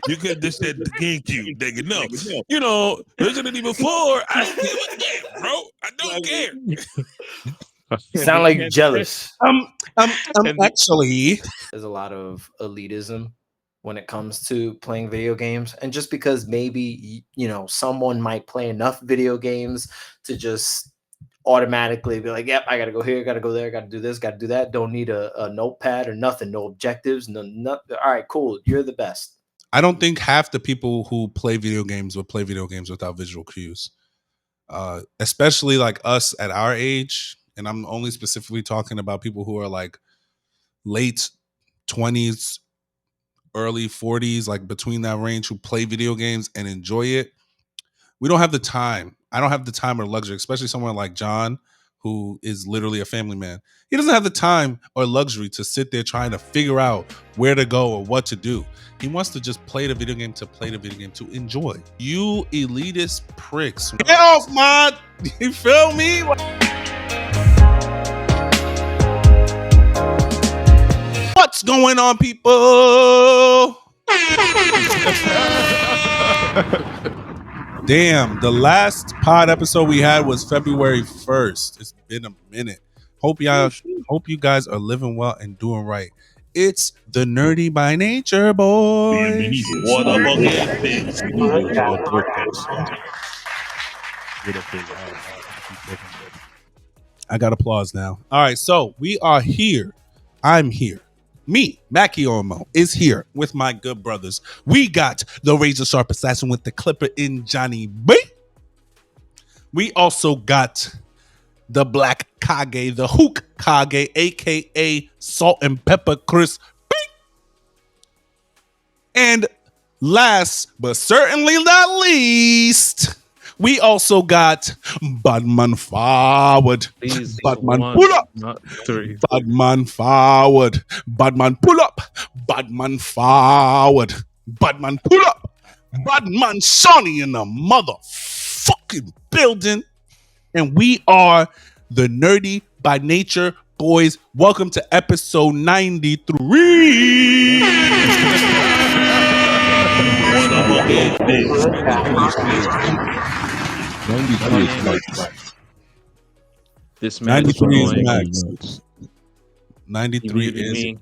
You could have just said the GameCube, nigga. No, you know, Resident Evil 4. I still a game, bro. I don't care. Sound like jealous. Actually, There's a lot of elitism when it comes to playing video games, and just because maybe someone might play enough video games to just automatically be like, yep, I gotta go here, gotta go there, gotta do this, gotta do that, don't need a notepad or nothing, no objectives, nothing. All right, cool, you're the best. I don't think half the people who play video games would play video games without visual cues, especially like us at our age. And I'm only specifically talking about people who are like late 20s, early 40s, like between that range, who play video games and enjoy it. We don't have the time. I don't have the time or luxury, especially someone like John, who is literally a family man. He doesn't have the time or luxury to sit there trying to figure out where to go or what to do. He wants to just play the video game to play the video game to enjoy. You elitist pricks. Get off my, you feel me? What's going on, people? Damn, the last pod episode we had was February 1st. It's been a minute. Hope you guys are living well and doing right. It's the Nerdy by Nature boys. What up again? I got applause now. All right, so we are here. I'm here. Me, Mackie Ormo, is here with my good brothers. We got the razor sharp assassin with the clipper in Johnny B. We also got the black Kage, the Hook Kage, aka Salt and Pepper Chris B. And last but certainly not least, we also got Badman Forward. Please, Badman one, pull up. not three. Badman Forward. Badman pull up. Badman Forward. Badman pull up. Badman Shawnee in the motherfucking building. And we are the Nerdy by Nature boys. Welcome to episode 93. What up again? 93 is max. This man 93 is annoying. max. 93 You muted is me.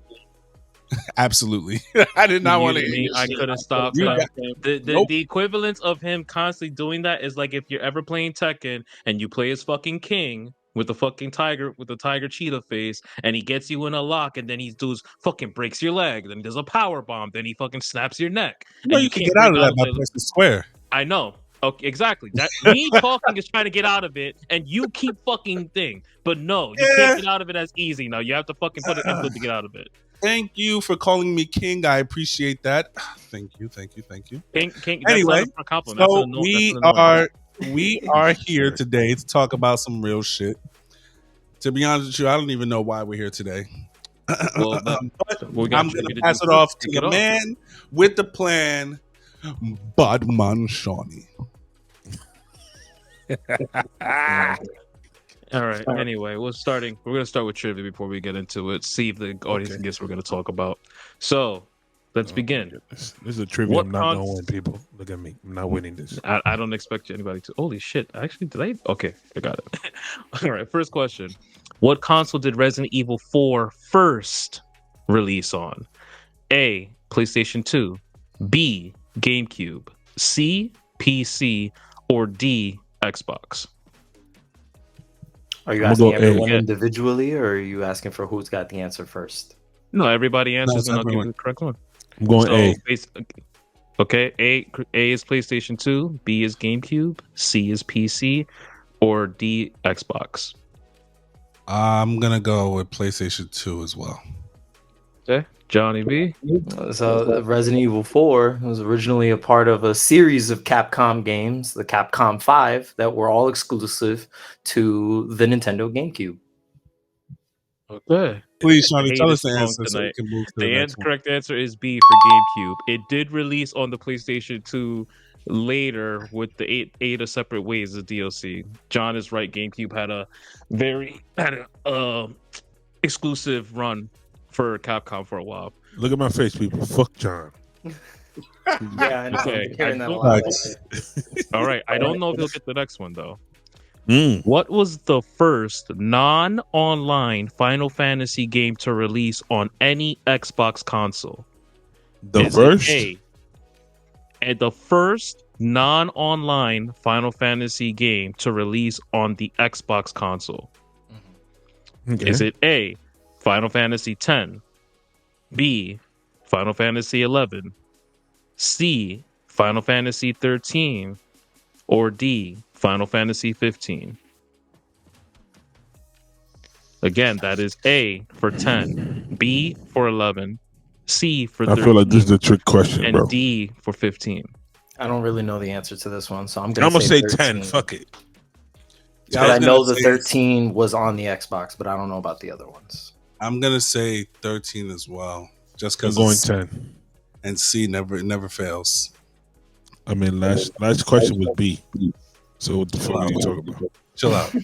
absolutely. I did not want to. Me. I couldn't stop You that. got- The equivalence of him constantly doing that is like if you're ever playing Tekken and you play as fucking King with the fucking tiger with the tiger cheetah face, and he gets you in a lock, and then he does fucking breaks your leg, then there's a power bomb, then he fucking snaps your neck. No, and you can can't get out of break that by it. pressing square. I know. Okay, exactly. That me talking is trying to get out of it, and you keep fucking thing. But no, you can't get out of it as easy. Now you have to fucking put an input to get out of it. Thank you for calling me King. I appreciate that. Thank you. King, Anyway, that's not a compliment. so That's we are here today to talk about some real shit. To be honest with you, I don't even know why we're here today. well, But we I'm got going to pass it off to the man with the plan, Badman Shawnee. All right. Anyway, we're gonna start with trivia before we get into it. See if the audience can guess what we're gonna talk about. So let's begin. This is a trivia. What I'm not gonna win, people. Look at me. I'm not winning this. I don't expect anybody to. Holy shit! Actually, did I? Okay, I got it. All right. First question: what console did Resident Evil 4 first release on? A. PlayStation 2. B. GameCube. C. PC. Or D. Xbox. Are you asking everyone individually, or are you asking for who's got the answer first? No, everybody answers, and I'll give you the correct one. I'm going A. Okay, A is PlayStation 2, B is GameCube, C is PC, or D Xbox. I'm going to go with PlayStation 2 as well. Okay, Johnny B. So Resident Evil 4 was originally a part of a series of Capcom games, the Capcom 5, that were all exclusive to the Nintendo GameCube. Okay. Please, Shawnee, tell us the answer so we can move to the next one. Correct answer is B for GameCube. It did release on the PlayStation 2 later with the eight separate ways of DLC. John is right. GameCube had a exclusive run for Capcom for a while. Look at my face, people. Fuck John. Yeah, I know. Okay, I'm hearing I that a don't- lot. All right, I don't know if he'll get the next one though. Mm. What was the first non-online Final Fantasy game to release on any Xbox console? The Is first? it A? And the first non-online Final Fantasy game to release on the Xbox console. Okay. Is it A, Final Fantasy X, B, Final Fantasy 11, C, Final Fantasy 13, or D, Final Fantasy 15? Again, that is A for 10, B for 11, C for 13, I feel like this is a trick question, and bro. D for 15. I don't really know the answer to this one, so I'm I'm gonna gonna say 13. 10. Fuck it. Yeah, But I was know gonna the say- 13 was on the Xbox, but I don't know about the other ones. I'm gonna say 13 as well, just I'm because going 10. and C never fails. I mean, last question was B. So what the fuck are you talking about? Chill out.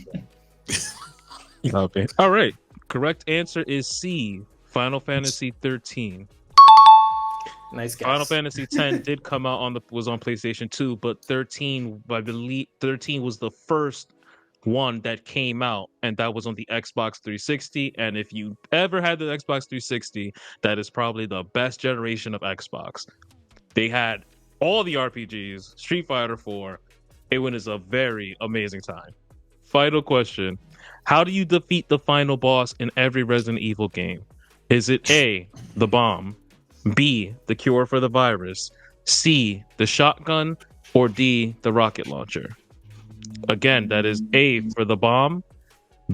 Okay. All right. Correct answer is C, Final Fantasy 13. Nice guess. Final Fantasy X did come out was on PlayStation 2, but 13, I believe 13 was the first one that came out, and that was on the Xbox 360. And if you ever had the Xbox 360, that is probably the best generation of Xbox. They had all the RPGs, Street Fighter 4. It was a very amazing time. Final question. How do you defeat the final boss in every Resident Evil game? Is it A, the bomb, B, the cure for the virus, C, the shotgun, or D, the rocket launcher? Again, that is A for the bomb,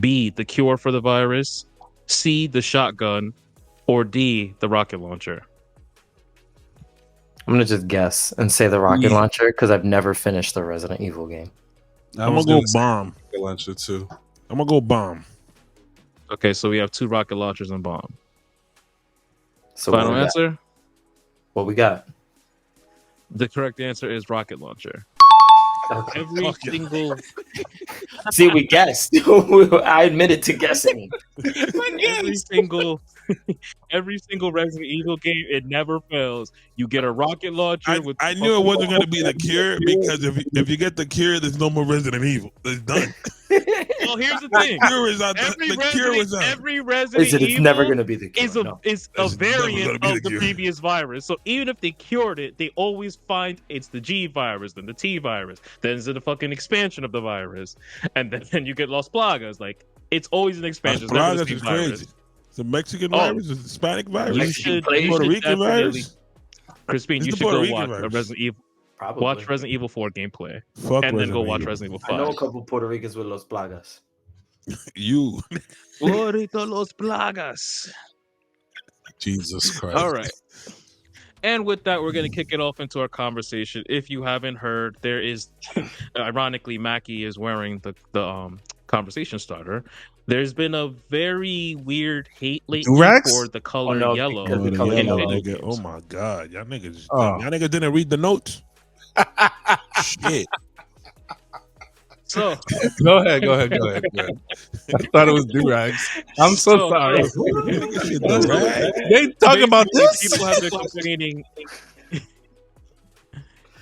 B, the cure for the virus, C, the shotgun, or D, the rocket launcher. I'm gonna just guess and say the rocket launcher because I've never finished the Resident Evil game. I I'm was gonna go say bomb. rocket launcher too. I'm gonna go bomb. Okay, so we have two rocket launchers and bomb. So Final what we got? answer? What we got? The correct answer is rocket launcher. Okay. Every single See, we guessed. I admitted to guessing. every single Resident Evil game, it never fails. You get a rocket launcher with I knew it wasn't gonna be the cure because if you get the cure, there's no more Resident Evil. It's done. Well, here's the thing. The cure is out. Every The cure was Resident, out. every Resident Is it? It's Evil never gonna be the cure. is a no. is a It's never variant gonna be of the the cure. previous virus. So even if they cured it, they always find it's the G virus, then the T virus, then it's the fucking expansion of the virus, and then you get Los Plagas. Like it's always an expansion. It's never the Plagas same is virus. crazy. It's a Mexican Oh. virus. It's a Hispanic virus. You should Puerto Rican definitely, virus. Crispin, It's you the should Puerto go Rican watch virus. Resident Evil. Probably. Watch Resident Evil 4 gameplay, Fuck and then go Resident watch Evil. Resident Evil I know a 5. couple Puerto Ricans with Los Plagas. You. Puerto Los Plagas. Jesus Christ. All right. And with that, we're going to kick it off into our conversation. If you haven't heard, there is, ironically, Mackie is wearing the conversation starter. There's been a very weird hate lately Durax? for the color no, yellow. because the the color yellow, yellow. nigga. Oh my god, y'all niggas, Oh. y'all niggas didn't read the notes. Shit. So, Go ahead. I thought it was Durags. I'm so sorry. They talk about basically, this? people have been complaining.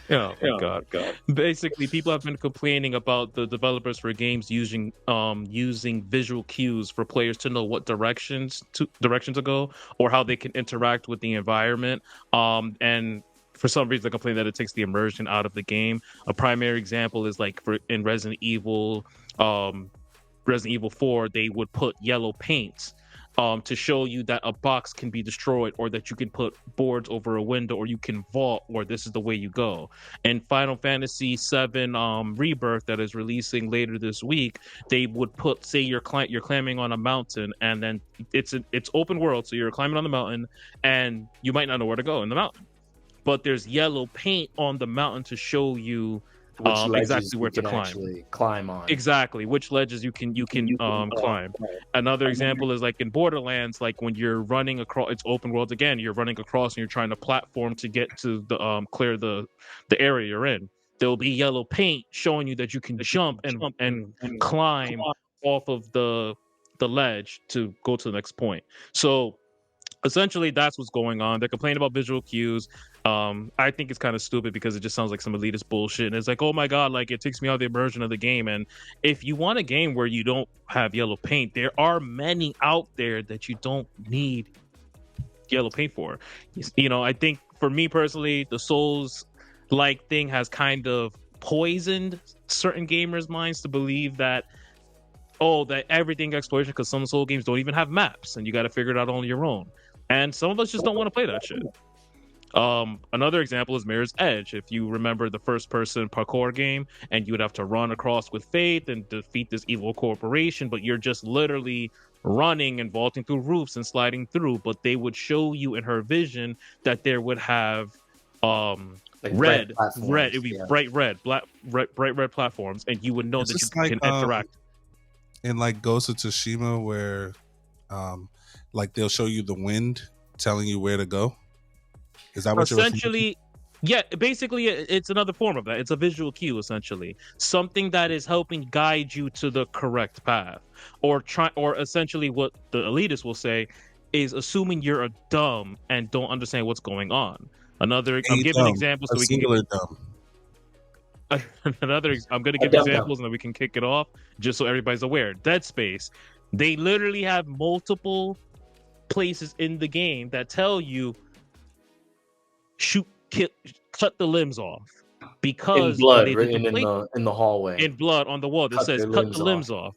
Oh my god. Basically, people have been complaining about the developers for games using visual cues for players to know what direction to go or how they can interact with the environment. And for some reason, they complain that it takes the immersion out of the game. A primary example is like in Resident Evil 4, they would put yellow paint to show you that a box can be destroyed, or that you can put boards over a window, or you can vault, or this is the way you go. And Final Fantasy VII Rebirth, that is releasing later this week, they would put, say you're climbing on a mountain, and then it's open world, so you're climbing on the mountain, and you might not know where to go in the mountain, but there's yellow paint on the mountain to show you Which ledges exactly where you to can climb. actually climb on. Exactly, which ledges you can climb. Another example is like in Borderlands, like when you're running across, it's open world again, you're running across and you're trying to platform to get to the clear the area you're in. There'll be yellow paint showing you that you can jump and climb off of the ledge to go to the next point. So essentially that's what's going on. They're complaining about visual cues. I think it's kind of stupid because it just sounds like some elitist bullshit. And it's like, oh my god, like it takes me out of the immersion of the game. And if you want a game where you don't have yellow paint, there are many out there that you don't need yellow paint for. You know, I think for me personally, the Souls like thing has kind of poisoned certain gamers' minds to believe that that everything exploration, because some Soul games don't even have maps and you got to figure it out on your own. And some of us just don't want to play that shit. Another example is Mirror's Edge. If you remember the first-person parkour game, and you would have to run across with Faith and defeat this evil corporation, but you're just literally running and vaulting through roofs and sliding through. But they would show you in her vision that there would have like red. It'd be bright red platforms, and you would know that you can interact. In like Ghost of Tsushima, where like they'll show you the wind telling you where to go. Is that what essentially? Yeah, basically, it's another form of that. It's a visual cue, essentially, something that is helping guide you to the correct path, or essentially what the elitists will say is assuming you're a dumb and don't understand what's going on. I'm giving examples so we can give dumb. I'm going to give examples and then we can kick it off just so everybody's aware. Dead Space, they literally have multiple places in the game that tell you cut the limbs off, because in blood written in the hallway, in blood on the wall that says cut the limbs off,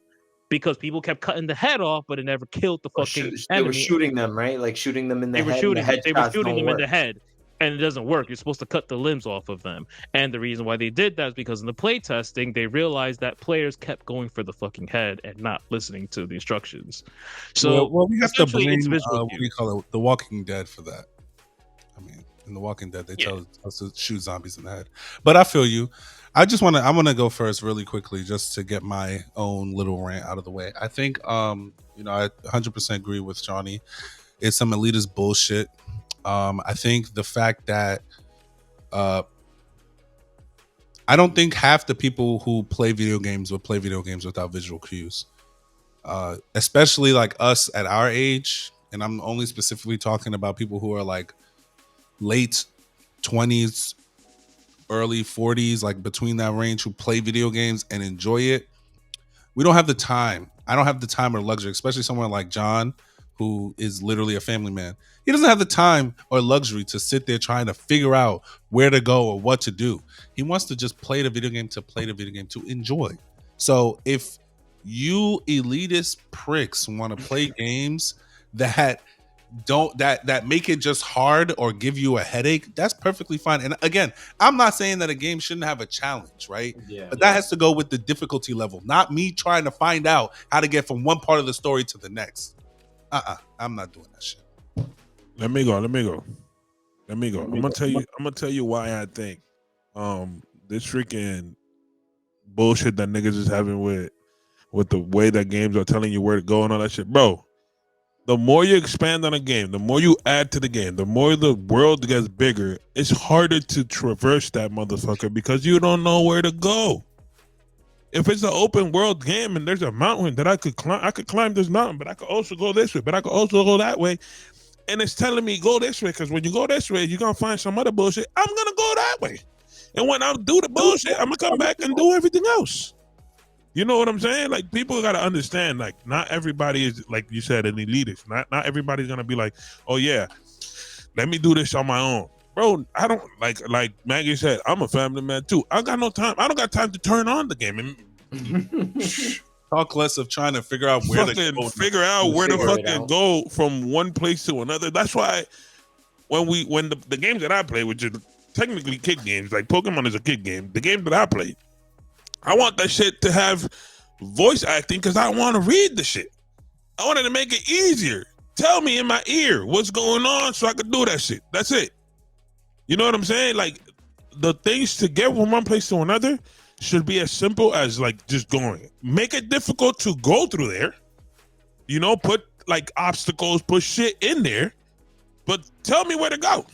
because people kept cutting the head off, but it never killed the fucking enemy. They were shooting them, right? Like shooting them in the head. They were shooting them in the head. And it doesn't work. You're supposed to cut the limbs off of them. And the reason why they did that is because in the play testing, they realized that players kept going for the fucking head and not listening to the instructions. So, we have to blame what do you call it, The Walking Dead for that. I mean, in The Walking Dead, they tell us to shoot zombies in the head. But I feel you. I want to go first really quickly just to get my own little rant out of the way. I think, I 100% agree with Johnny. It's some elitist bullshit. I think the fact that I don't think half the people who play video games will play video games without visual cues, especially like us at our age. And I'm only specifically talking about people who are like late 20s, early 40s, like between that range, who play video games and enjoy it. We don't have the time. I don't have the time or luxury, especially someone like John, who is literally a family man. He doesn't have the time or luxury to sit there trying to figure out where to go or what to do. He wants to just play the video game to enjoy. So if you elitist pricks want to play games that make it just hard or give you a headache, that's perfectly fine. And again, I'm not saying that a game shouldn't have a challenge, right? Yeah. But that has to go with the difficulty level, not me trying to find out how to get from one part of the story to the next. I'm not doing that shit. Let me go. I'm gonna tell you why I think this freaking bullshit that niggas is having with the way that games are telling you where to go and all that shit, bro. The more you expand on a game, the more you add to the game, the more the world gets bigger, it's harder to traverse that motherfucker because you don't know where to go. If it's an open world game and there's a mountain that I could climb this mountain, but I could also go this way, but I could also go that way. And it's telling me go this way, because when you go this way, you're going to find some other bullshit. I'm going to go that way. And when I do the bullshit, I'm going to come back and do everything else. You know what I'm saying? Like, people got to understand, like, not everybody is, like you said, an elitist. Not everybody's going to be like, oh, yeah, let me do this on my own. Bro, I don't, like Maggie said, I'm a family man, too. I got no time. I don't got time to turn on the game. Talk less of trying to figure out where to go. Figure out where to fucking go from one place to another. That's why when the games that I play, which are technically kid games, like Pokemon is a kid game, the game that I play, I want that shit to have voice acting because I want to read the shit. I wanted to make it easier. Tell me in my ear what's going on so I could do that shit. That's it. You know what I'm saying? Like, the things to get from one place to another should be as simple as like just going. Make it difficult to go through there. You know, put like obstacles, put shit in there, but tell me where to go.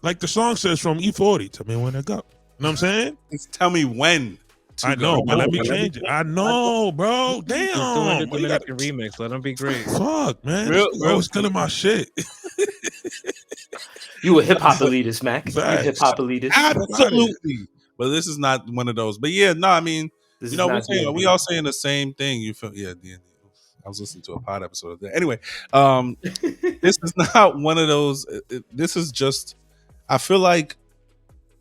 Like the song says from E40, tell me where to go. You know what I'm saying? It's tell me when. I know, but let me change it. I know, bro. He's doing the Damn. Why you got Dominican remix. Let him be great. fuck, man? Real- This nigga always killing my shit. You a hip hop elitist, Mac. You Facts. hip hop elitist. Absolutely. But this is not one of those. But yeah, no, I mean, This you is know, not D&D. we all saying the same thing. You feel? Yeah, I was listening to a pod episode of that. Anyway, this is not one of those. This is just. I feel like,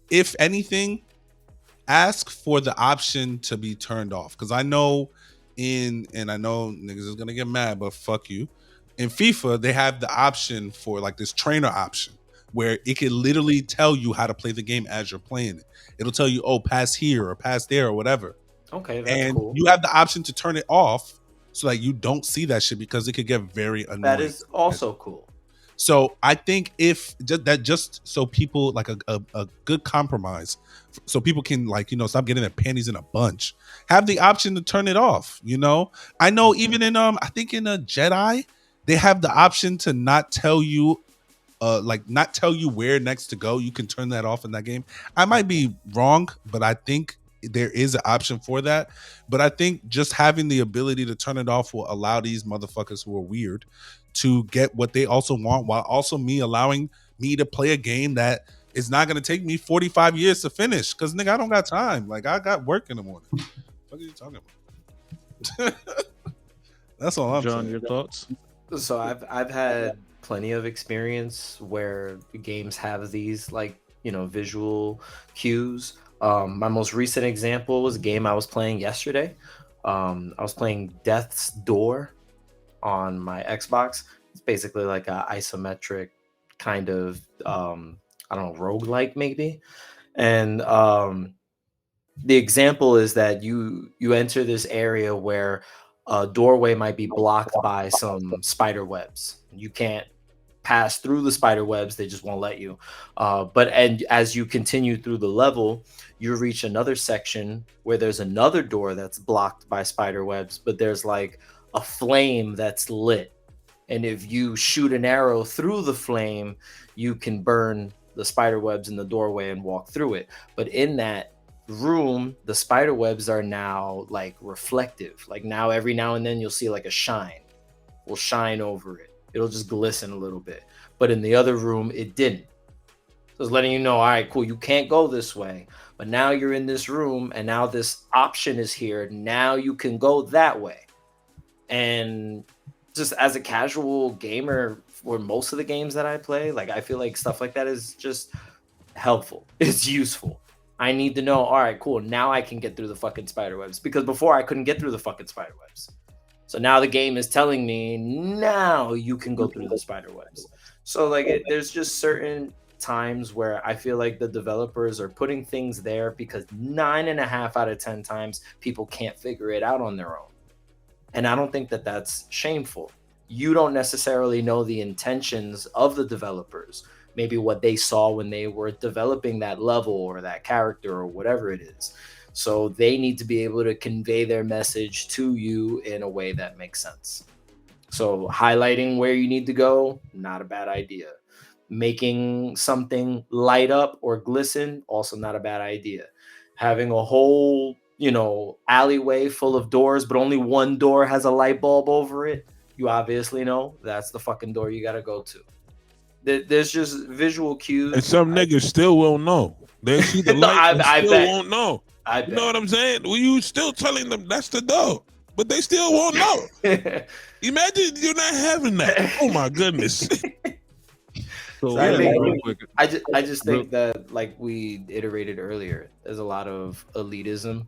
if anything, ask for the option to be turned off, because I know and I know niggas is gonna get mad, but fuck you. In FIFA, they have the option for like this trainer option where it can literally tell you how to play the game as you're playing it. It'll tell you, oh, pass here or pass there or whatever. Okay, that's And cool. you have the option to turn it off so that you don't see that shit, because it could get very annoying. That is also cool. So I think if just so people like a good compromise, so people can, like, you know, stop getting their panties in a bunch, have the option to turn it off. You know, I know even in I think in a Jedi, they have the option to not tell you not tell you where next to go. You can turn that off in that game. I might be wrong, but I think there is an option for that. But I think just having the ability to turn it off will allow these motherfuckers who are weird to get what they also want, while also me allowing me to play a game that is not going to take me 45 years to finish. Because, nigga, I don't got time. Like, I got work in the morning. What are you talking about? That's all I'm John, saying. your thoughts? So I've had plenty of experience where games have these, like, you know, visual cues. My most recent example was a game I was playing yesterday. I was playing Death's Door on my Xbox. It's basically like a isometric kind of I don't know, roguelike maybe. And the example is that you enter this area where a doorway might be blocked by some spider webs. You can't pass through the spider webs, they just won't let you. And as you continue through the level, you reach another section where there's another door that's blocked by spider webs, but there's like a flame that's lit. And if you shoot an arrow through the flame, you can burn the spider webs in the doorway and walk through it. But in that room, the spider webs are now like reflective. Like now, every now and then you'll see like a shine will shine over it. It'll just glisten a little bit. But in the other room, it didn't. So it's letting you know, all right, cool, you can't go this way. But now you're in this room and now this option is here. Now you can go that way. And just as a casual gamer for most of the games that I play, like I feel like stuff like that is just helpful. It's useful. I need to know, all right, cool, now I can get through the fucking spider webs, because before I couldn't get through the fucking spider webs. So now the game is telling me, now you can go through the spider webs. So like there's just certain times where I feel like the developers are putting things there because 9.5 out of 10 times people can't figure it out on their own. And I don't think that that's shameful. You don't necessarily know the intentions of the developers, maybe what they saw when they were developing that level or that character or whatever it is. So they need to be able to convey their message to you in a way that makes sense. So highlighting where you need to go, not a bad idea. Making something light up or glisten, also not a bad idea. Having a whole, you know, alleyway full of doors, but only one door has a light bulb over it, you obviously know that's the fucking door you got to go to. There's just visual cues. And some niggas still won't know. They see the light and I still bet. won't know. I You know what I'm saying? Well, you still telling them that's the door, but they still won't know. Imagine you're not having that. Oh my goodness. So I think- real quick, I just think that, like we iterated earlier, there's a lot of elitism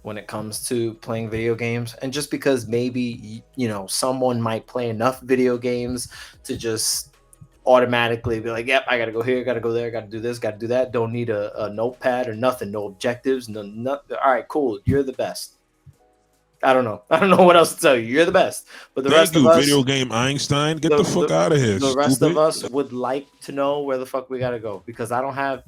when it comes to playing video games. And just because maybe, you know, someone might play enough video games to just automatically be like, yep, I gotta go here, gotta go there, gotta do this, gotta do that, don't need a notepad or nothing, no objectives, no nothing. All right, cool, you're the best. I don't know what else to tell you. You're the best. But the rest of us, video game Einstein, get the fuck out of here. the rest stupid. of us would like to know where the fuck we gotta go, because I don't have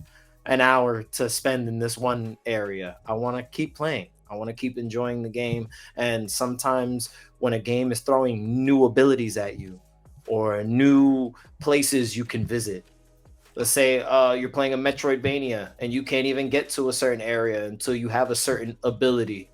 an hour to spend in this one area. I want to keep playing. I want to keep enjoying the game. And sometimes when a game is throwing new abilities at you or new places you can visit, Let's say you're playing a Metroidvania and you can't even get to a certain area until you have a certain ability.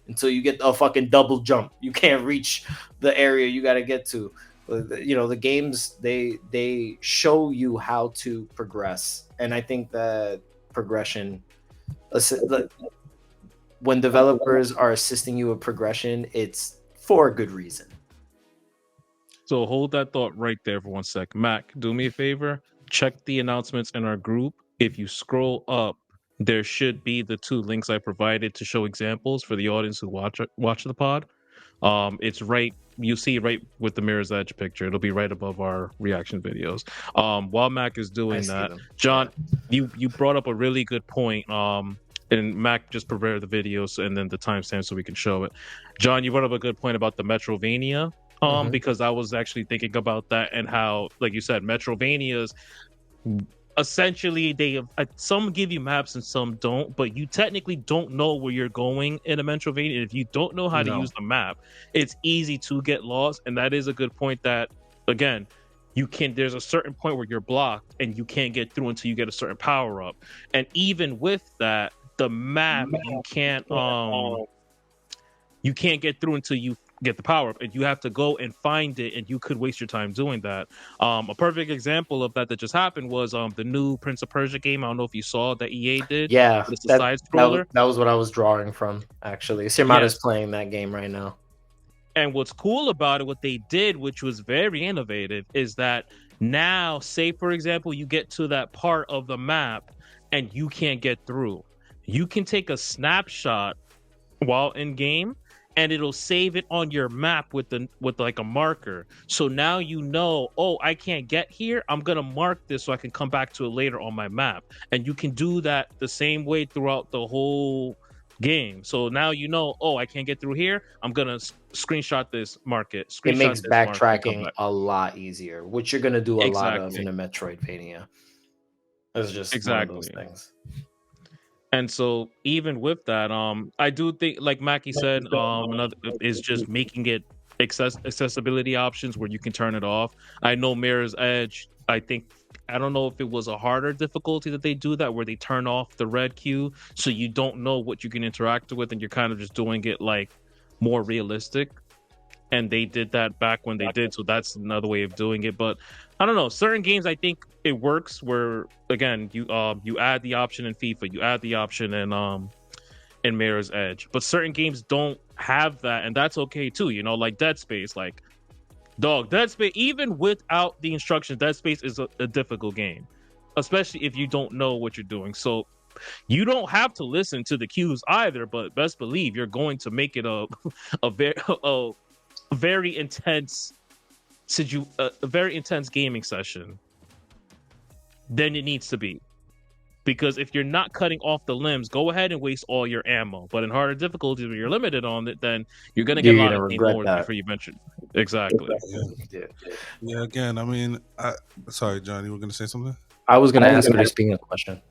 Until you get a fucking double jump, you can't reach the area you got to get to. You know, the games, they show you how to progress, and I think that progression, when developers are assisting you with progression, it's for a good reason. So hold that thought right there for 1 sec. Mac, do me a favor. Check the announcements in our group. If you scroll up, there should be the 2 links I provided to show examples for the audience who watch the pod. It's right. You see right with the Mirror's Edge picture. It'll be right above our reaction videos. While Mac is doing that, John, you brought up a really good point. And Mac just prepared the videos and then the timestamp so we can show it. John, you brought up a good point about the Metrovania. Because I was actually thinking about that and how, like you said, Metrovanias, essentially they have, some give you maps and some don't, but you technically don't know where you're going in a Metrovania. And if you don't know how to use the map, it's easy to get lost. And that is a good point that, again, there's a certain point where you're blocked and you can't get through until you get a certain power up. And even with that, the map, you can't get through until you get the power up, and you have to go and find it, and you could waste your time doing that. A perfect example of that just happened was the new Prince of Persia game. I don't know if you saw that EA did. Yeah, it's a side scroller. That was what I was drawing from, actually. Sirmata's playing that game right now. And what's cool about it, what they did, which was very innovative, is that now, say for example, you get to that part of the map and you can't get through. You can take a snapshot while in game, and it'll save it on your map with like a marker. So now you know, oh, I can't get here. I'm gonna mark this so I can come back to it later on my map. And you can do that the same way throughout the whole game. So now you know, oh, I can't get through here. I'm gonna screenshot this, mark it. It makes backtracking a lot easier, which you're gonna do a lot of in a Metroidvania. It's just one of those things. And so even with that, I do think, like Mackie said, another is just making it accessibility options where you can turn it off. I know Mirror's Edge, I don't know if it was a harder difficulty that they do that, where they turn off the red queue so you don't know what you can interact with, and you're kind of just doing it like more realistic. And they did that back when they did, so that's another way of doing it. But I don't know, certain games I think it works where, again, you add the option in FIFA, you add the option in Mirror's Edge, but certain games don't have that, and that's okay too. You know, like Dead Space, Dead Space, even without the instructions, Dead Space is a difficult game, especially if you don't know what you're doing. So you don't have to listen to the cues either, but best believe you're going to make it a very intense gaming session than it needs to be. Because if you're not cutting off the limbs, go ahead and waste all your ammo. But in harder difficulties, when you're limited on it, then you're going to get a lot of more before you mention. Exactly. Yeah. Again, I mean, sorry, John, you were going to say something? I was going to ask Crispin a question.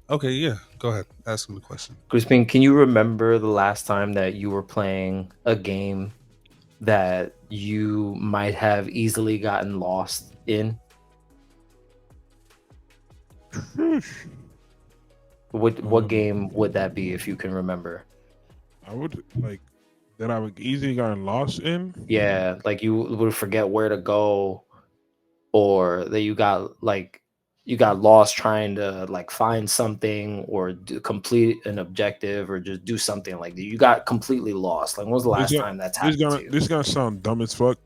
Okay, yeah. Go ahead. Ask him the question. Crispin, can you remember the last time that you were playing a game that you might have easily gotten lost in? What game would that be, if you can remember? I would that I would easily gotten lost in. Yeah, like you would forget where to go, or that you got lost trying to find something, or complete an objective, or just do something like that. You got completely lost. Like, when was the last time that's happened to you? This is gonna sound dumb as fuck,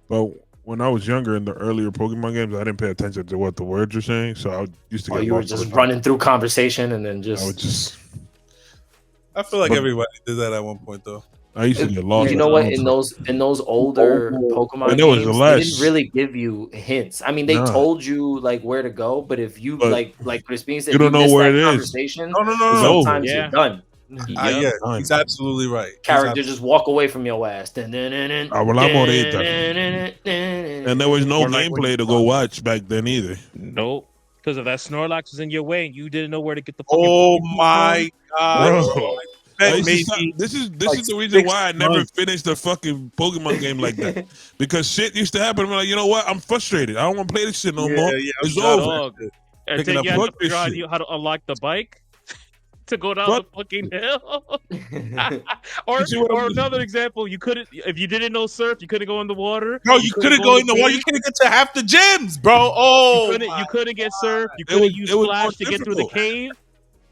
but when I was younger in the earlier Pokemon games, I didn't pay attention to what the words were saying, so I used to get lost. You were just running through conversation and then I feel like everybody did that at one point, though. I used to get lost. You know what? In those older Pokemon games, they didn't really give you hints. I mean, they told you where to go, but if you like Crispin said, you don't know where it is. Conversation, sometimes you're done. Yeah, he's absolutely right. Character just walk away from your ass. And there was no gameplay to go watch back then either. Nope. Because if that Snorlax was in your way and you didn't know where to get the oh my god, bro. spent This maybe is like the reason 6 why I never months. finished the fucking Pokemon game like that. Because shit used to happen. I'm like, you know what? I'm frustrated. I don't want to play this shit no more. Yeah, I'm It's done over. with Dog. that shit. And Picking then up you had to fuck this figure out shit. how to unlock the bike to go down Fuck. the fucking hill. You see what I'm or another example, you couldn't if you didn't know surf, you couldn't go in the water. Bro, you couldn't go in the water. You couldn't get to half the gyms, bro. Oh, You couldn't get surf. You It was couldn't use more flash to get through the difficult. cave.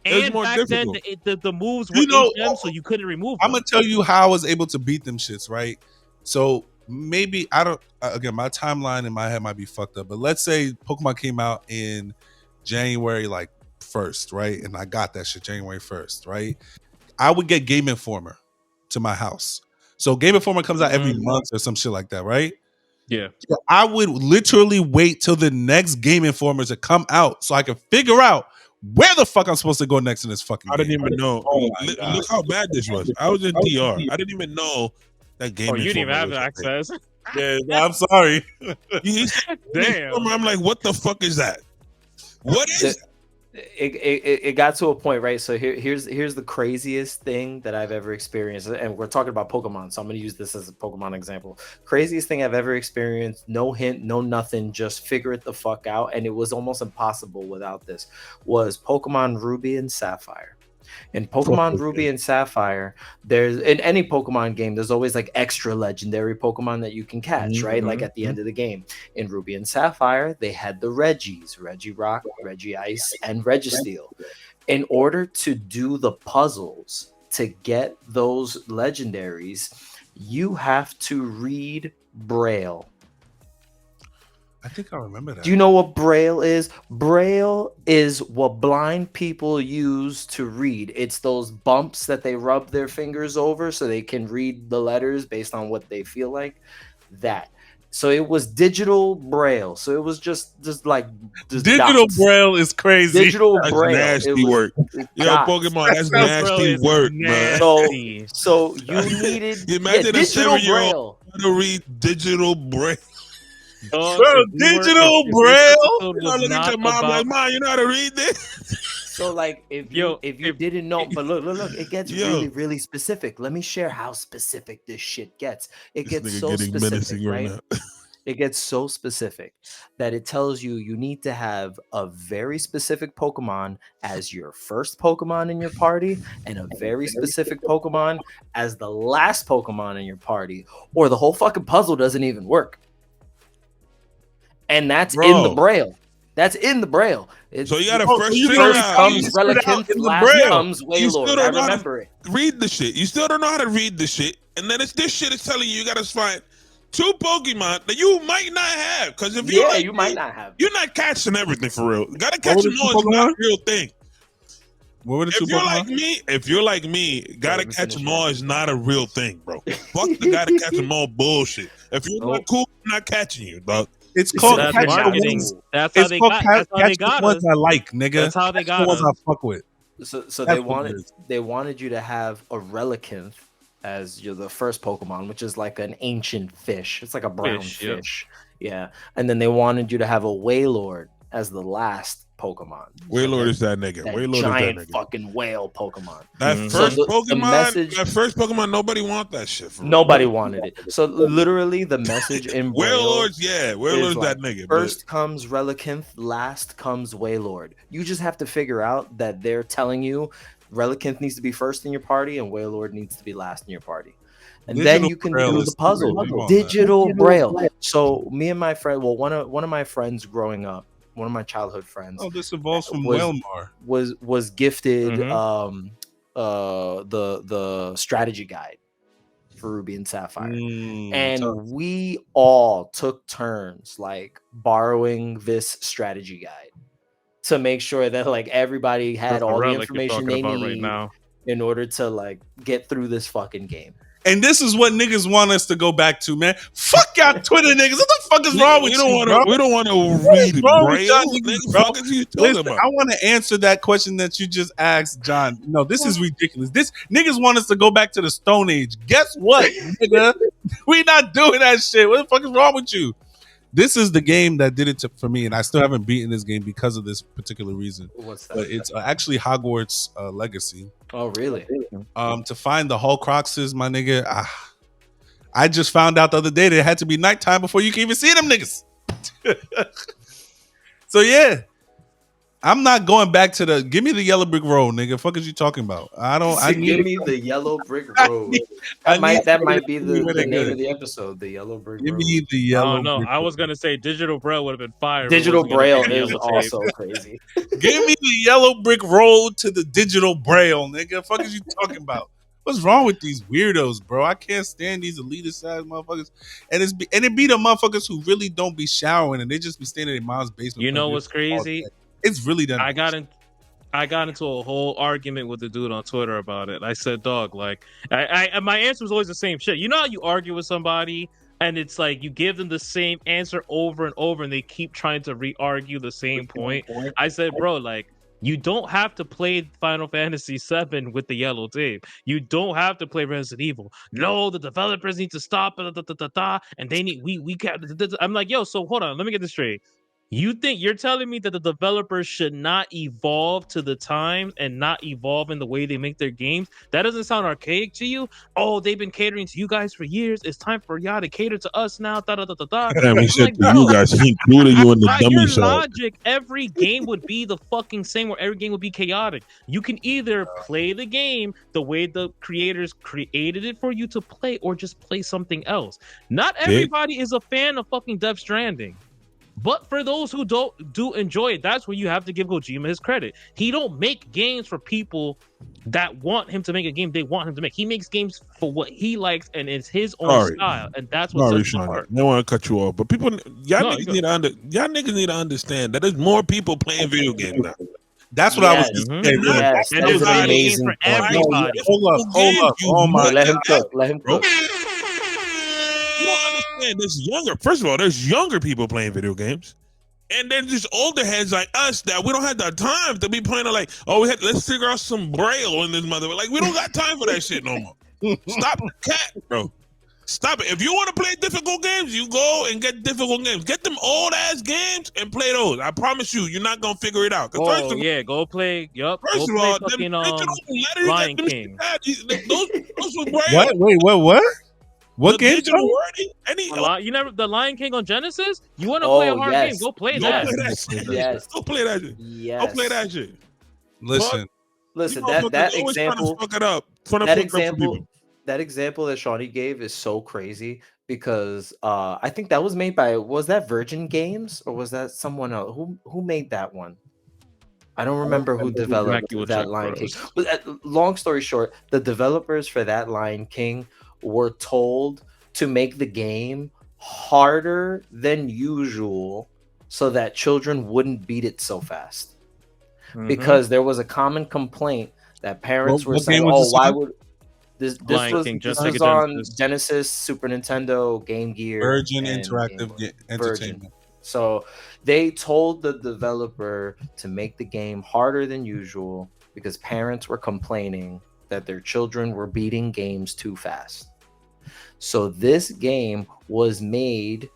It was And more back then, difficult. the moves were You know, in them, so you couldn't remove I'm them. gonna tell you how I was able to beat them shits, right? So maybe I don't. Again, my timeline in my head might be fucked up, but let's say Pokemon came out in January like 1st, right? And I got that shit January 1st, right? I would get Game Informer to my house. So Game Informer comes out every month or some shit like that, right? Yeah. So I would literally wait till the next Game Informer to come out so I can figure out where the fuck I'm supposed to go next in this fucking I game. didn't even know. Oh my God. Look how bad this was. I was in DR. I didn't even know that game. Oh, you didn't even have Informer was that access. Yeah, I'm sorry. thing. He said Damn. Informer, I'm like, what the fuck is that? What is that? It got to a point, right? So here's the craziest thing that I've ever experienced, and we're talking about Pokemon, so I'm going to use this as a Pokemon example. Craziest thing I've ever experienced, no hint, no nothing, just figure it the fuck out, and it was almost impossible without this, was Pokemon Ruby and Sapphire. In Pokemon Ruby and Sapphire, there's in any Pokemon game, there's always like extra legendary Pokemon that you can catch, right? Like at the end of the game. In Ruby and Sapphire, they had the Reggies, Regirock, Regice, and Registeel. In order to do the puzzles to get those legendaries, you have to read Braille. I think I remember that. Do you know what Braille is? Braille is what blind people use to read. It's those bumps that they rub their fingers over so they can read the letters based on what they feel like. That. So it was digital Braille. So it was just Digital dots. Braille is crazy. Digital That's Braille. nasty work. Yo, dots. Pokemon, that's That nasty is work, man. nasty. So you needed You imagine a digital 7-year-old Braille. to read digital Braille. Dog, Bro, if we were- digital if this Braille? episode You know, was look at not your mom about- like, Mom, you know how to read this? So like if you didn't know, but look, it gets Yo. really specific. Let me share how specific this shit gets. It This gets nigga so getting specific, menacing right right? now. It gets so specific that it tells you need to have a very specific Pokemon as your first Pokemon in your party and a very specific Pokemon as the last Pokemon in your party, or the whole fucking puzzle doesn't even work. And that's in the Bro. Braille. That's in the Braille. So you gotta Oh, first you figure first out. come- comes figure it out Relicanth, in the last Braille. comes You still Wailord. I don't know how to remember it. read the shit. You still don't know how to read the shit. And then it's this shit is telling you gotta find 2 Pokemon that you might not have. Because if you like you me, might not have. you're not catching everything for real. Gotta What catch were them the all. two It's not Pokemon? a real thing. What were the two If you're Pokemon? like me, gotta let me catch finish them it. all is not a real thing, bro. Fuck the gotta catch them all bullshit. If you're not Nope. cool, I'm not catching you, dog. It's called That's catch the marketing. ones. That's how It's they called got. catch, That's how they catch the got ones us. I like, nigga. That's how they Catch got the ones us. I fuck with. So That's they what it is. wanted you to have a Relicanth as the first Pokemon, which is like an ancient fish. It's like a brown Fish, yep. fish. Yeah. And then they wanted you to have a Wailord as the last Pokemon. Wailord is that nigga. that Wailord is that giant nigga. fucking whale Pokemon. That Mhm. first So the Pokemon, message- that first Pokemon, nobody want that shit. For real. Nobody wanted it. So literally the message in Braille Wailord's, yeah, Wailord's is that like, nigga. first comes Relicanth, last comes Wailord. You just have to figure out that they're telling you Relicanth needs to be first in your party and Wailord needs to be last in your party. And then Digital you can Braille do is the puzzle. crazy. Come on, Digital Braille. So me and my friend, well, one of my friends growing up, one of my childhood friends, Oh, this evolves from Was- Wailmar. was gifted Mhm. the strategy guide for Ruby and Sapphire. And So- we all took turns like borrowing this strategy guide to make sure that like everybody had That's a all the relic you're information talking they about need right now. in order to like get through this fucking game. And this is what niggas want us to go back to, man. Fuck y'all Twitter niggas. What the fuck is wrong with we don't you, wanna, bro? We don't want to What is read wrong with Braille. y'all niggas, Nigga, bro? fuck is you talking Listen, about? I want to answer that question that you just asked, John. No, this is ridiculous. This niggas want us to go back to the Stone Age. Guess what, nigga? We not doing that shit. What the fuck is wrong with you? This is the game that did it for me, and I still haven't beaten this game because of this particular reason. What's that? But it's actually Hogwarts Legacy. Oh, really? To find the Horcruxes, my nigga. I just found out the other day that it had to be nighttime before you can even see them niggas. So yeah, I'm not going back to the. Give me the yellow brick road, nigga. Fuck is you talking about? I don't. I need. Give me the yellow brick I road. need- That might somebody be to tell me where the they're name good. of the episode. The yellow brick Give road. me the I yellow. don't know. brick I was road. gonna say digital braille would have been fire. If it Digital wasn't gonna be braille the is yellow tape. also crazy. Give me the yellow brick road to the digital braille, nigga. Fuck is you talking about? What's wrong with these weirdos, bro? I can't stand these elitist ass motherfuckers. And it be the motherfuckers who really don't be showering and they just be standing in mom's basement. You playing know video what's games all crazy? day. It's really done. I got into a whole argument with the dude on Twitter about it. I said, "Dog, like, my answer was always the same shit. You know how you argue with somebody and it's like you give them the same answer over and over, and they keep trying to re-argue the same point." I said, "Bro, like, you don't have to play Final Fantasy VII with the yellow tape. You don't have to play Resident Evil. No, the developers need to stop it, and they need we can't." I'm like, yo, so hold on, let me get this straight. You're telling me that the developers should not evolve to the times and not evolve in the way they make their games? That doesn't sound archaic to you? Oh, they've been catering to you guys for years. It's time for y'all to cater to us now. Da da da da da. Damn, he I'm said like, to you bro, guys, he included you in the by dummy your side. logic, every game would be the fucking same, or every game would be chaotic. You can either play the game the way the creators created it for you to play, or just play something else. Not everybody is a fan of fucking Death Stranding. But for those who do enjoy it, that's where you have to give Kojima his credit. He don't make games for people that want him to make a game they want him to make. He makes games for what he likes, and it's his own style, and that's what Sorry, sets him Sean. apart. I don't want to cut you off, but people, y'all No, niggas need to understand that there's more people playing video games now. That's what I was Yes. going to say. And not Yes, And that there's is an so many amazing games for point. everybody. Hold up. Oh my. Let him cook. Let him Bro. cook. You don't understand. There's younger. First of all, there's younger people playing video games, and then there's older heads like us that we don't have the time to be playing. Like, oh, let's figure out some braille in this mother. Like, we don't got time for that shit no more. Stop the cat, bro. Stop it. If you want to play difficult games, you go and get difficult games. Get them old ass games and play those. I promise you're not gonna figure it out. Oh yeah, go play. Yup. First Go of play all, them fucking digital letters, Lion them King. those were braille. What? Wait, what? What The game? digital wording? You never the Lion King on Genesis? You want to Oh, play a hard yes. game? Go play Go that. play that shit. Yes. Go play that shit. Yes. Go play that shit. Listen, Listen, You motherfuckers that always example, trying to fuck it up. Trying to that fuck it up for example, people. that example that Shawnee gave is so crazy because I think that was made by, was that Virgin Games or was that someone else? Who made that one? I don't remember who developed Jackie will that check Lion King. first. But long story short, the developers for that Lion King were told to make the game harder than usual so that children wouldn't beat it so fast. Mhm. Because there was a common complaint that parents were What saying, game was "Oh, this why on? would this Lion was King, this just like was a on Genesis. Genesis, Super Nintendo, Game Gear, Virgin and Interactive Game Boy. Entertainment. So they told the developer to make the game harder than usual because parents were complaining that their children were beating games too fast. So this game was made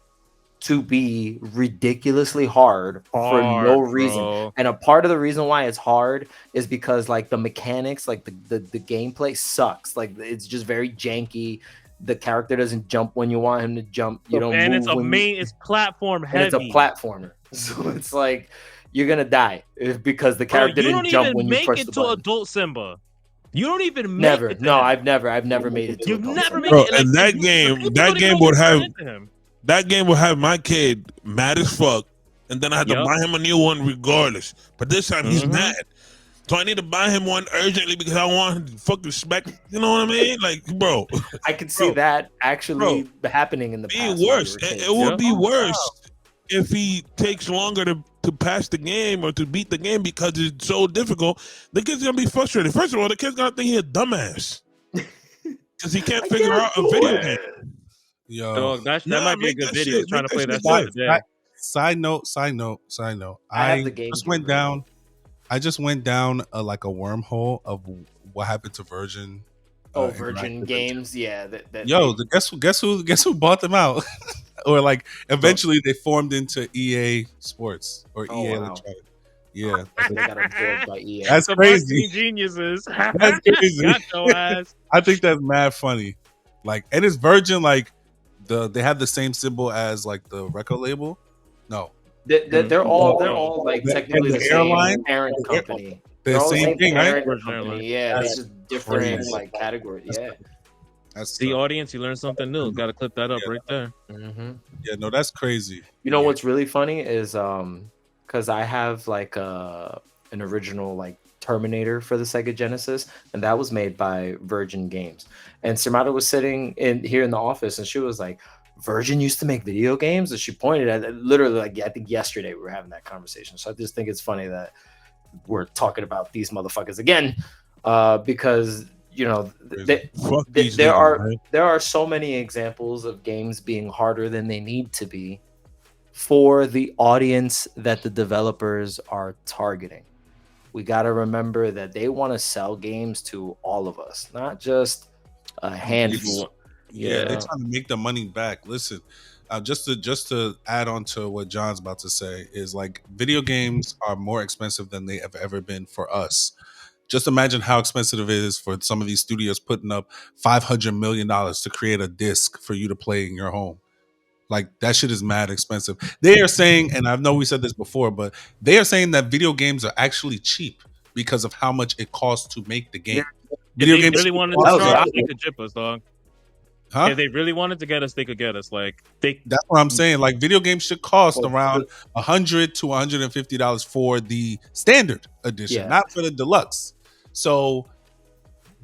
to be ridiculously hard for no reason. Bro. And a part of the reason why it's hard is because like the mechanics, like the gameplay sucks. Like it's just very janky. The character doesn't jump when you want him to jump. You don't And move it's platform and heavy. it's a platformer. So it's like you're gonna die because the Bro, character you didn't don't jump even when you make press it the to button. adult Simba. You don't even make Never. it to No, him. I've never made it to You've adult never Simba. made Bro, it. Like, and that people game don't would get have into him. that game would have my kid mad as fuck, and then I had to Yup. buy him a new one regardless. But this time he's Mhm. mad, so I need to buy him one urgently because I want him to fucking respect. You know what I mean? Like, bro, I could see Bro. that actually happening in the be past. when we worse. were It, kids. it would Yep. be worse if he takes longer to pass the game or to beat the game because it's so difficult. The kid's gonna be frustrated. First of all, the kid's gonna think he's a dumbass because he can't figure out a video game. Yo. Dog, that Nah, might be a make good that video. shit- Trying make to play that that shit shit today. Side note. I have the game just gear went version. down. I just went down like a wormhole of what happened to Virgin. Virgin Interactive. Games, yeah. Yo, guess who bought them out? Or like eventually they formed into EA Sports or Oh, EA wow. Electronic. Yeah, So they got absorbed by EA. that's The crazy. marketing geniuses. That's crazy. Got your ass. I think that's mad funny. Like, and it's Virgin. Like they have the same symbol as like the record label. No, They're all like And technically the the same airline? parent The air- company. the They're all the same same thing, right? parent Virgin company. Airlines. Yeah, they That's just different crazy. like categories. Yeah. That's See, tough. audience, you learned something new. Got to clip that up right there. Mm-hmm. Yeah, no, that's crazy. You know what's really funny is because I have like an original like Terminator for the Sega Genesis, and that was made by Virgin Games. And Samara was sitting in here in the office, and she was like, "Virgin used to make video games," and she pointed at it, literally like I think yesterday we were having that conversation. So I just think it's funny that we're talking about these motherfuckers again, because you know Fuck these there niggas, are man. there are so many examples of games being harder than they need to be for the audience that the developers are targeting. We got to remember that they want to sell games to all of us, not just a handful. Yeah, they're Yeah. trying to make the money back. Listen, just to add on to what John's about to say is like video games are more expensive than they have ever been for us. Just imagine how expensive it is for some of these studios putting up $500 million to create a disc for you to play in your home. Like that shit is mad expensive. They are saying, and I know we said this before, but they are saying that video games are actually cheap because of how much it costs to make the game. If Video they games really wanted That to was charge us, right. they could jip us, dog. huh? If they really wanted to get us, they could get us. Like they, That's what I'm saying. Like video games should cost around $100 to $150 for the standard edition, Yeah. not for the deluxe. So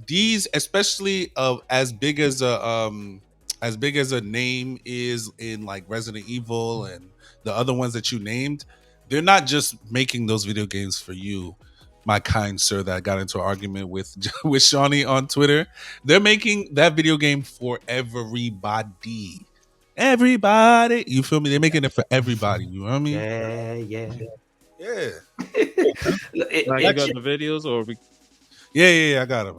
these, especially of as big as a name is in like Resident Evil and the other ones that you named, they're not just making those video games for you, my kind sir that I got into an argument with with Shawnee on Twitter. They're making that video game for everybody. Everybody. You feel me? They're making it for everybody. You know what I mean? Yeah. Yeah. like you got the videos, or we, Yeah, I got it.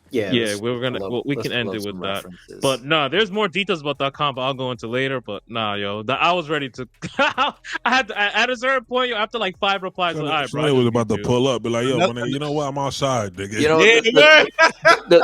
Yeah, yeah, we were gonna, we let's can end pull it up with some that. references. But nah, there's more details about that comp. I'll go into later. But nah, yo, I was ready to. I had to, at a certain point, yo, after like 5 replies, like, all right, bro, I Sonny was just about to need you. pull up, be like, "Yo, And man, you know what? I'm outside, nigga." You know, Yeah,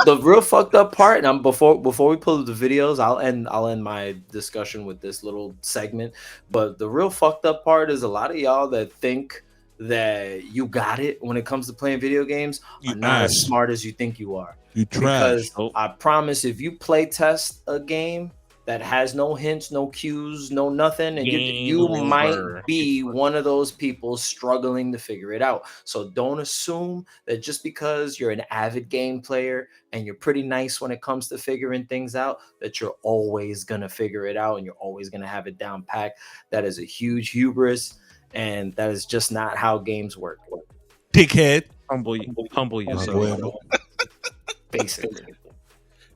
the real fucked up part, and before we pull up the videos, I'll end my discussion with this little segment. But the real fucked up part is a lot of y'all that think that you got it when it comes to playing video games You are not as ass. smart as you think you are. You trash. Because Nope. I promise, if you play test a game that has no hints, no cues, no nothing, and you Game might over. be one of those people struggling to figure it out. So don't assume that just because you're an avid game player and you're pretty nice when it comes to figuring things out, that you're always gonna figure it out and you're always gonna have it down packed. That is a huge hubris, and that is just not how games work. dickhead. Humble My yourself. boy, Basically,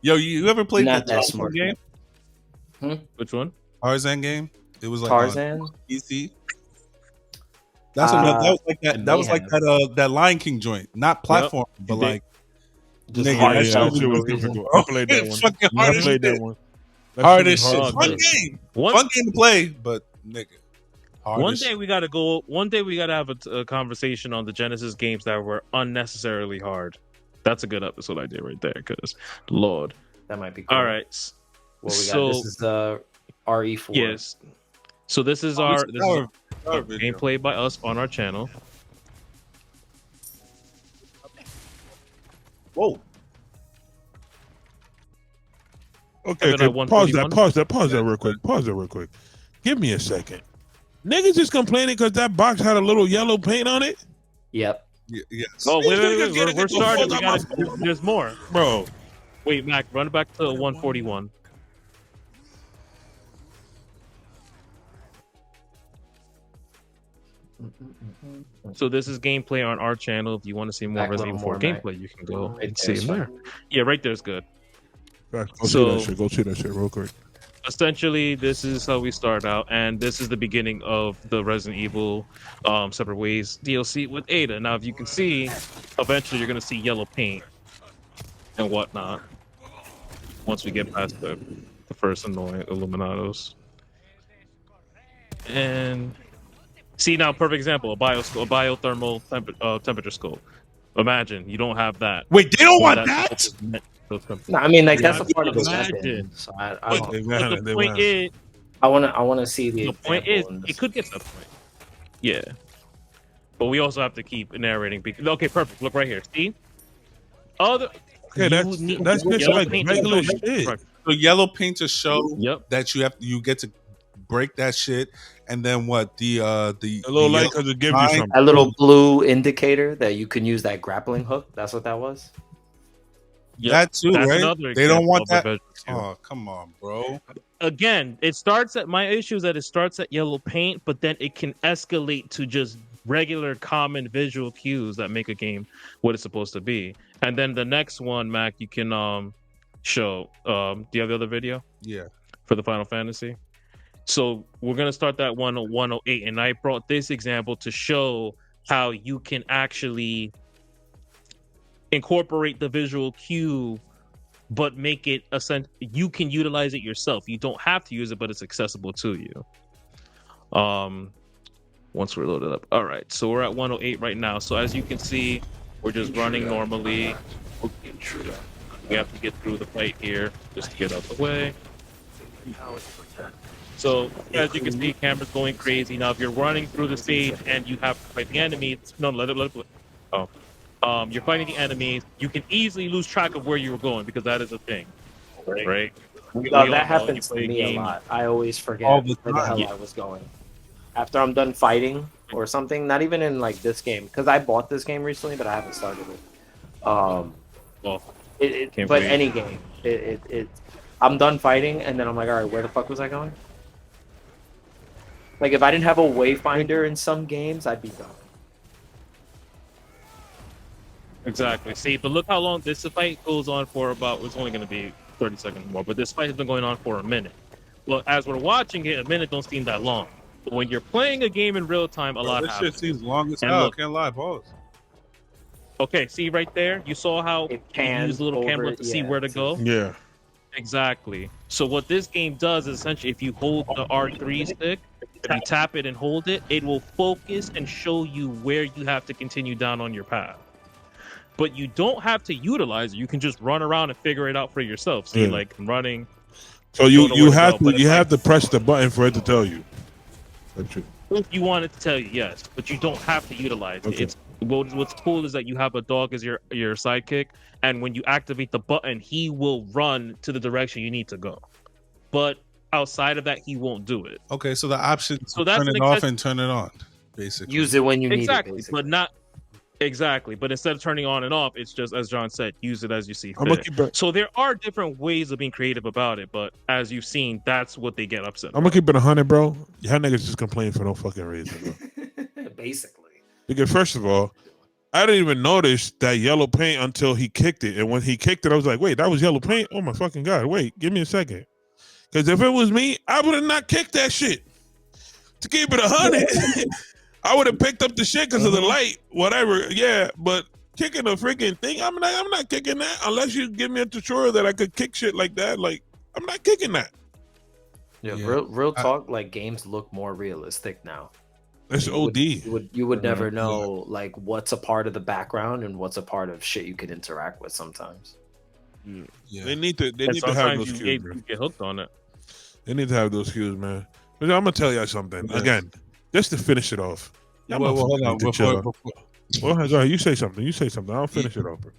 Yo, you ever played Not that that Tarzan smart. game? Which one? Tarzan game? It was like Tarzan. on PC. That's what that was like it that was may like that Lion King joint, not platform, but They- like Just nigga, hard that as shit hell was for no was reason. difficult. I played that one. fucking I hard as played that shit. one. That Hard shit as was shit. hard, Fun though. game. One, Fun game to play, but nigga. Hard one as day shit. we gotta go. One day we gotta have a conversation on the Genesis games that were unnecessarily hard. That's a good episode idea right there. Because Lord. That might be cool. All right. What we got? So This is the RE4. yes. So this is our gameplay by us on our channel. Whoa. Okay, Seven at pause 141. Pause that real quick. Give me a second. Niggas just complaining because that box had a little yellow paint on it? Yep. Yes. Oh wait, These niggas gotta we're get the starting. fuck We out gotta, my- there's more. Bro, Wait, Mac, run it back to 141. So this is gameplay on our channel. If you want to see more Back a Resident little Evil 4 more, Mac. gameplay, you can go Right and there see is it there. fine. Yeah, right there's good. go So- see that shit. Go see that shit real quick. Essentially, this is how we start out, and this is the beginning of the Resident Evil Separate Ways DLC with Ada. Now, if you can see, eventually you're gonna see yellow paint and whatnot once we get past the first annoying Illuminados. And See now, perfect example, a biothermal temperature scope. Imagine you don't have that. Wait, they don't want That scope that? is meant for those No, temperatures. I mean like Yeah, that's a part of the Imagine. weapon. So I But, don't. They the want it. point is, I wanna see the point is, example. In it this. could get to that point. Yeah. But we also have to keep narrating. Okay, perfect. Look right here. See? Other. Okay, You need that's just yellow like paint. regular Right. shit. So yellow paint to show Yep. that you get to break that shit, and then what the A the little yellow light because it gives you line- something. That little blue indicator that you can use that grappling hook. That's what that was. Yep. that too, That's right? another They don't example want of a that. visual cue. Oh, come on, bro. Again, it starts at my issue is that it starts at yellow paint, but then it can escalate to just regular common visual cues that make a game what it's supposed to be. And then the next one, Mac, you can show. Do you have the other video Yeah. for the Final Fantasy? So we're gonna start that 108, and I brought this example to show how you can actually incorporate the visual cue but make it you can utilize it yourself. You don't have to use it, but it's accessible to you. Once we're loaded up. All right, so we're at 108 right now. So as you can see, we're just running normally. We have to get through the fight here just to get out the way. So as you can see, camera's going crazy. Now if you're running through the stage and you have to fight the enemies, no, let it. Oh. You're fighting the enemies, you can easily lose track of where you were going because that is a thing, right? We all know That when you happens to play me a games. lot. I always forget All the where the time. hell I was going. After I'm done fighting or something, not even in like this game, because I bought this game recently, but I haven't started it. Well, Can't But wait. any game, I'm done fighting, and then I'm like, all right, where the fuck was I going? Like if I didn't have a wayfinder in some games, I'd be done. exactly. See, but look how long this fight goes on for. It's only going to be 30 seconds more, but this fight has been going on for a minute. Well, as we're watching it, a minute don't seem that long. But when you're playing a game in real time, a lot This happens. shit seems long as And hell. look- Can't lie, pause. Okay, see right there? You saw how It you pans use the little over camera it, to see yeah, where to to- go? Yeah. Exactly. So what this game does is essentially if you hold the R3 stick, if you tap it and hold it, it will focus and show you where you have to continue down on your path. But you don't have to utilize it. You can just run around and figure it out for yourself. See, Yeah. like I'm running. So you Don't know where to have go, to but it's you like- have to press the button for it to tell you. That's it. If you want it to tell you, yes, but you don't have to utilize it. Okay. It's what's cool is that you have a dog as your sidekick, and when you activate the button, he will run to the direction you need to go. But outside of that, he won't do it. Okay, so the option to So that's turn an it off access- and turn it on, basically. Use it when you need Exactly, it. Basically. but not exactly. But instead of turning on and off, it's just as John said, use it as you see I'm gonna fit. keep it. So there are different ways of being creative about it, but as you've seen, that's what they get upset. I'm gonna about. keep it 100, bro. Y'all niggas just complain for no fucking reason, bro. Basically. Because first of all, I didn't even notice that yellow paint until he kicked it. And when he kicked it, I was like, wait, that was yellow paint? Oh my fucking God. Wait, give me a second. Because if it was me, I would have not kicked that shit. To keep it 100, I would have picked up the shit because of the light, whatever. Yeah, but kicking a freaking thing, I'm not kicking that unless you give me a tutorial that I could kick shit like that. Like, I'm not kicking that. Yeah, Yeah. real talk. Like games look more realistic now. That's OD. You would never know like what's a part of the background and what's a part of shit you can interact with sometimes. Yeah. They need to And have sometimes those you cues, get, man. you get hooked on it. They need to have those cues, man. But I'm gonna tell y'all something Yes. again, just to finish it off. Y'all Well, hold motherfuckers on. need to Before, chill. Well, go ahead. You say something. I'll finish it off. Bro.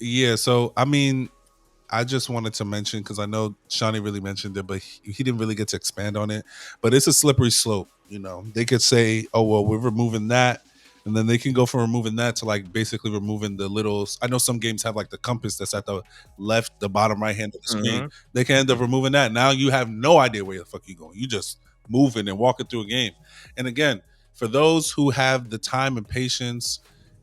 yeah, so I mean, I just wanted to mention because I know Shawnee really mentioned it, but he didn't really get to expand on it. But it's a slippery slope. You know, they could say, "Oh well, we're removing that," and then they can go from removing that to like basically removing the little. I know some games have like the compass that's at the left, the bottom right hand of the screen. They can end up removing that. Now you have no idea where the fuck you're going. You just moving and walking through a game. And again, for those who have the time and patience,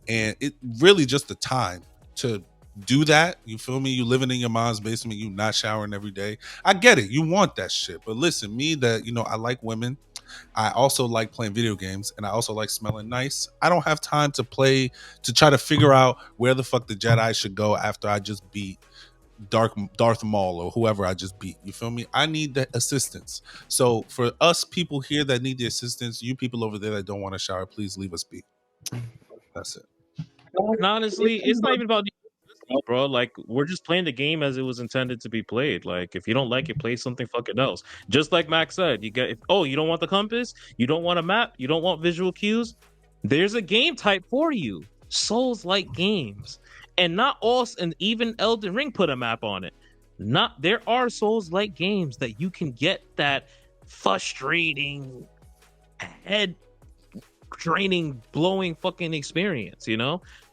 and it really just the time to do that, you feel me? You living in your mom's basement, you not showering every day. I get it. You want that shit. But listen, me that, you know, I like women. I also like playing video games and I also like smelling nice. I don't have time to try to figure out where the fuck the Jedi should go after I just beat Darth Maul or whoever I just beat. You feel me? I need the assistance. So for us people here that need the assistance, you people over there that don't want to shower, please leave us be. That's it. And honestly, it's not even about bro. Like, we're just playing the game as it was intended to be played. Like, if you don't like it, play something fucking else. Just like Max said, you don't want the compass, you don't want a map, you don't want visual cues. There's a game type for you. Souls-like games, and not all. And even Elden Ring put a map on it. There are Souls-like games that you can get that frustrating, head draining, blowing fucking experience.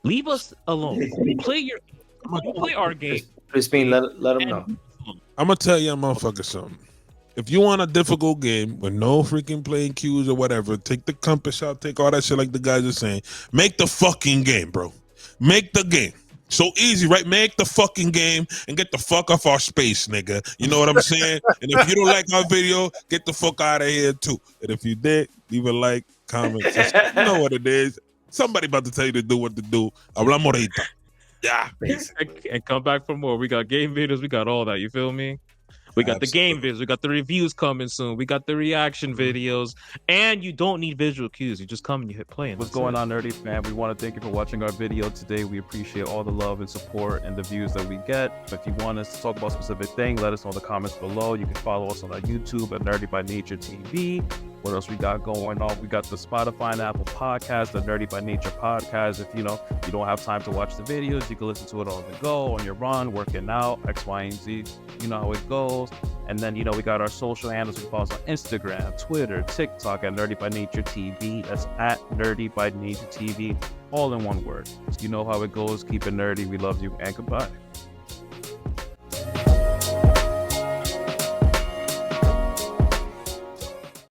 Leave us alone. Play our game. Crispin, let him know. I'm gonna tell you, motherfucker, something. If you want a difficult game with no freaking playing cues or whatever, take the compass out, take all that shit like the guys are saying. Make the fucking game, bro. Make the game. So easy, right? Make the fucking game and get the fuck off our space, nigga. You know what I'm saying? And if you don't like our video, get the fuck out of here too. And if you did, leave a like, comment. You know what it is. Somebody about to tell you to do what to do. Hablamos ahorita. Yeah. And come back for more. We got game videos. We got all that. You feel me? We got the game videos. We got the reviews coming soon. We got the reaction videos. And you don't need visual cues. You just come and you hit play. What's going on, Nerdy fam? We want to thank you for watching our video today. We appreciate all the love and support and the views that we get. If you want us to talk about a specific thing, let us know in the comments below. You can follow us on our YouTube at Nerdy by Nature TV. What else we got going on? We got the Spotify and Apple podcast, the Nerdy by Nature podcast. If you don't have time to watch the videos, you can listen to it on the go, on your run, working out, X, Y, and Z. You know how it goes. And then, we got our social handles. You can follow us on Instagram, Twitter, TikTok at Nerdy by Nature TV. That's at Nerdy by Nature TV, all in one word. You know how it goes. Keep it nerdy. We love you, and goodbye.